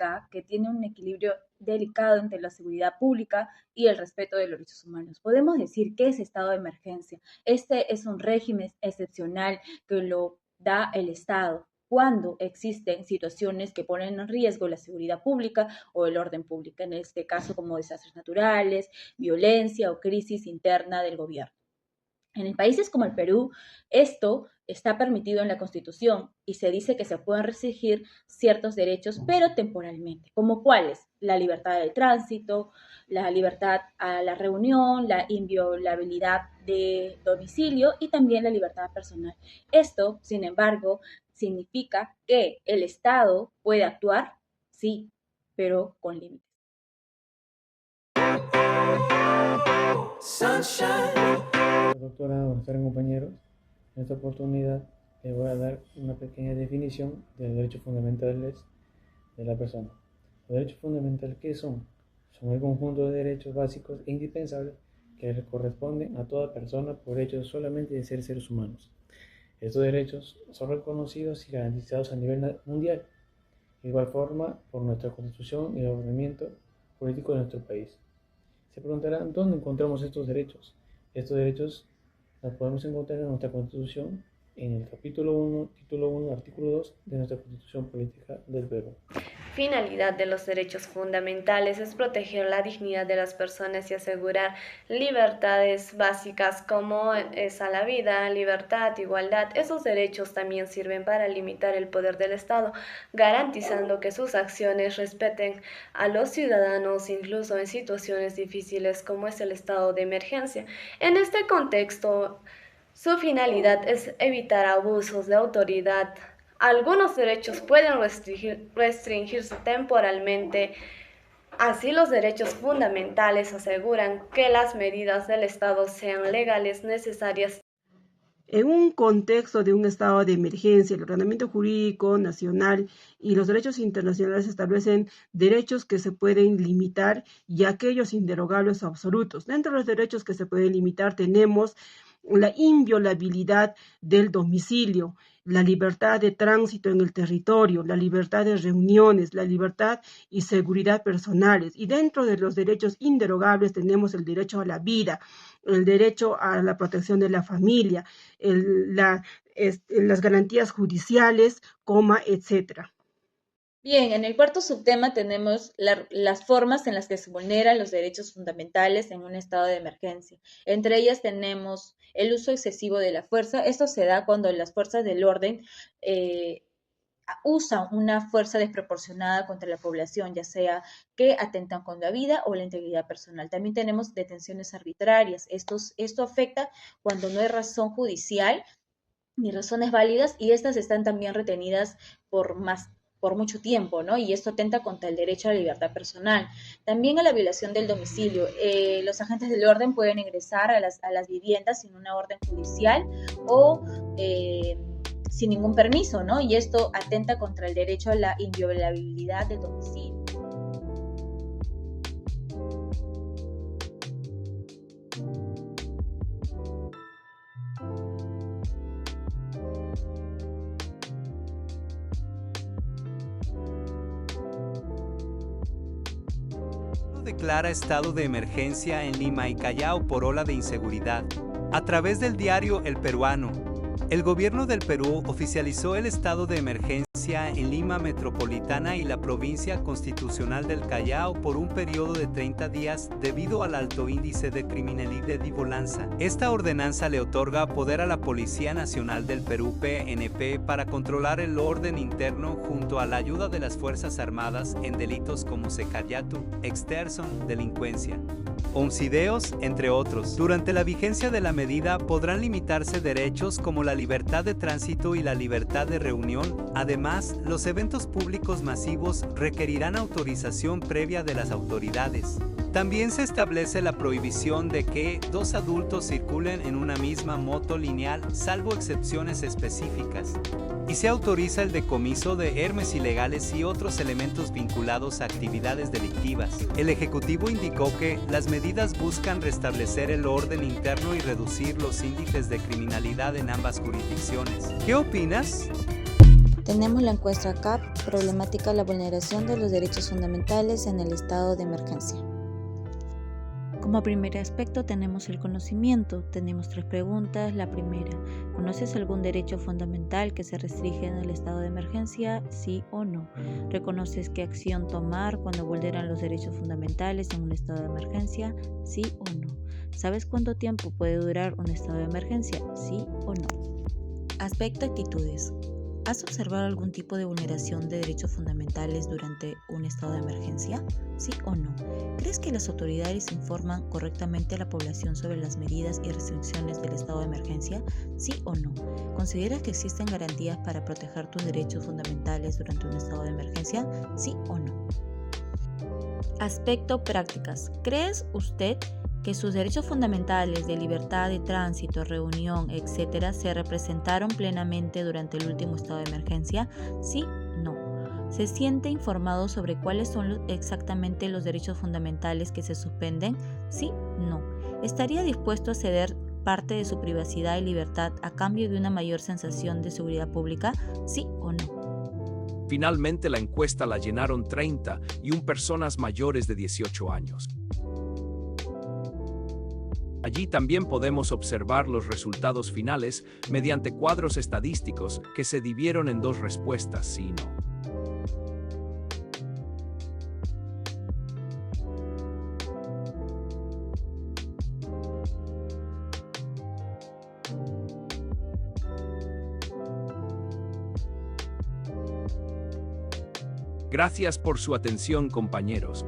implica que tiene un equilibrio delicado entre la seguridad pública y el respeto de los derechos humanos. Podemos decir que es estado de emergencia. Este es un régimen excepcional que lo da el Estado cuando existen situaciones que ponen en riesgo la seguridad pública o el orden público, en este caso como desastres naturales, violencia o crisis interna del gobierno. En países como el Perú, esto está permitido en la Constitución y se dice que se pueden restringir ciertos derechos, pero temporalmente, como cuáles: la libertad del tránsito, la libertad a la reunión, la inviolabilidad de domicilio y también la libertad personal. Esto, sin embargo, significa que el Estado puede actuar, sí, pero con límites. Doctora, buenas tardes, compañeros. En esta oportunidad les voy a dar una pequeña definición de los derechos fundamentales de la persona. Los derechos fundamentales, ¿qué son? Son el conjunto de derechos básicos e indispensables que le corresponden a toda persona por hecho solamente de ser seres humanos. Estos derechos son reconocidos y garantizados a nivel mundial, de igual forma por nuestra Constitución y el ordenamiento político de nuestro país. Se preguntarán, ¿dónde encontramos estos derechos? Estos derechos los podemos encontrar en nuestra Constitución, en el capítulo 1, título 1, artículo 2 de nuestra Constitución Política del Perú. Finalidad de los derechos fundamentales es proteger la dignidad de las personas y asegurar libertades básicas como es a la vida, libertad, igualdad. Esos derechos también sirven para limitar el poder del Estado, garantizando que sus acciones respeten a los ciudadanos incluso en situaciones difíciles como es el estado de emergencia. En este contexto, su finalidad es evitar abusos de autoridad. Algunos derechos pueden restringirse temporalmente. Así, los derechos fundamentales aseguran que las medidas del Estado sean legales, necesarias. En un contexto de un estado de emergencia, el ordenamiento jurídico nacional y los derechos internacionales establecen derechos que se pueden limitar y aquellos inderogables o absolutos. Dentro de los derechos que se pueden limitar tenemos la inviolabilidad del domicilio, la libertad de tránsito en el territorio, la libertad de reuniones, la libertad y seguridad personales. Y dentro de los derechos inderogables tenemos el derecho a la vida, el derecho a la protección de la familia, las garantías judiciales, etcétera. Bien, en el cuarto subtema tenemos las formas en las que se vulneran los derechos fundamentales en un estado de emergencia. Entre ellas tenemos el uso excesivo de la fuerza. Esto se da cuando las fuerzas del orden usan una fuerza desproporcionada contra la población, ya sea que atentan contra la vida o la integridad personal. También tenemos detenciones arbitrarias. Esto afecta cuando no hay razón judicial ni razones válidas y estas están también retenidas por mucho tiempo, ¿no? Y esto atenta contra el derecho a la libertad personal. También a la violación del domicilio. Los agentes del orden pueden ingresar a las viviendas sin una orden judicial o sin ningún permiso, ¿no? Y esto atenta contra el derecho a la inviolabilidad del domicilio. Declara estado de emergencia en Lima y Callao por ola de inseguridad. A través del diario El Peruano, el gobierno del Perú oficializó el estado de emergencia en Lima Metropolitana y la provincia constitucional del Callao por un periodo de 30 días debido al alto índice de criminalidad y violencia. Esta ordenanza le otorga poder a la Policía Nacional del Perú PNP para controlar el orden interno junto a la ayuda de las Fuerzas Armadas en delitos como sicariato, extorsión, delincuencia, homicidios, entre otros. Durante la vigencia de la medida podrán limitarse derechos como la libertad de tránsito y la libertad de reunión. Además, los eventos públicos masivos requerirán autorización previa de las autoridades. También se establece la prohibición de que dos adultos circulen en una misma moto lineal, salvo excepciones específicas. Y se autoriza el decomiso de armas ilegales y otros elementos vinculados a actividades delictivas. El Ejecutivo indicó que las medidas buscan restablecer el orden interno y reducir los índices de criminalidad en ambas jurisdicciones. ¿Qué opinas? Tenemos la encuesta CAP, problemática de la vulneración de los derechos fundamentales en el estado de emergencia. Como primer aspecto tenemos el conocimiento. Tenemos 3 preguntas. La primera, ¿conoces algún derecho fundamental que se restringe en el estado de emergencia? Sí o no. ¿Reconoces qué acción tomar cuando vulneran los derechos fundamentales en un estado de emergencia? Sí o no. ¿Sabes cuánto tiempo puede durar un estado de emergencia? Sí o no. Aspecto actitudes. ¿Has observado algún tipo de vulneración de derechos fundamentales durante un estado de emergencia? ¿Sí o no? ¿Crees que las autoridades informan correctamente a la población sobre las medidas y restricciones del estado de emergencia? ¿Sí o no? ¿Consideras que existen garantías para proteger tus derechos fundamentales durante un estado de emergencia? ¿Sí o no? Aspecto prácticas. ¿Crees usted que sus derechos fundamentales de libertad de tránsito, reunión, etc. se representaron plenamente durante el último estado de emergencia? Sí, no. ¿Se siente informado sobre cuáles son exactamente los derechos fundamentales que se suspenden? Sí, no. ¿Estaría dispuesto a ceder parte de su privacidad y libertad a cambio de una mayor sensación de seguridad pública? Sí o no. Finalmente la encuesta la llenaron 31 personas mayores de 18 años. Allí también podemos observar los resultados finales mediante cuadros estadísticos que se dividieron en 2 respuestas sí y no. Gracias por su atención, compañeros.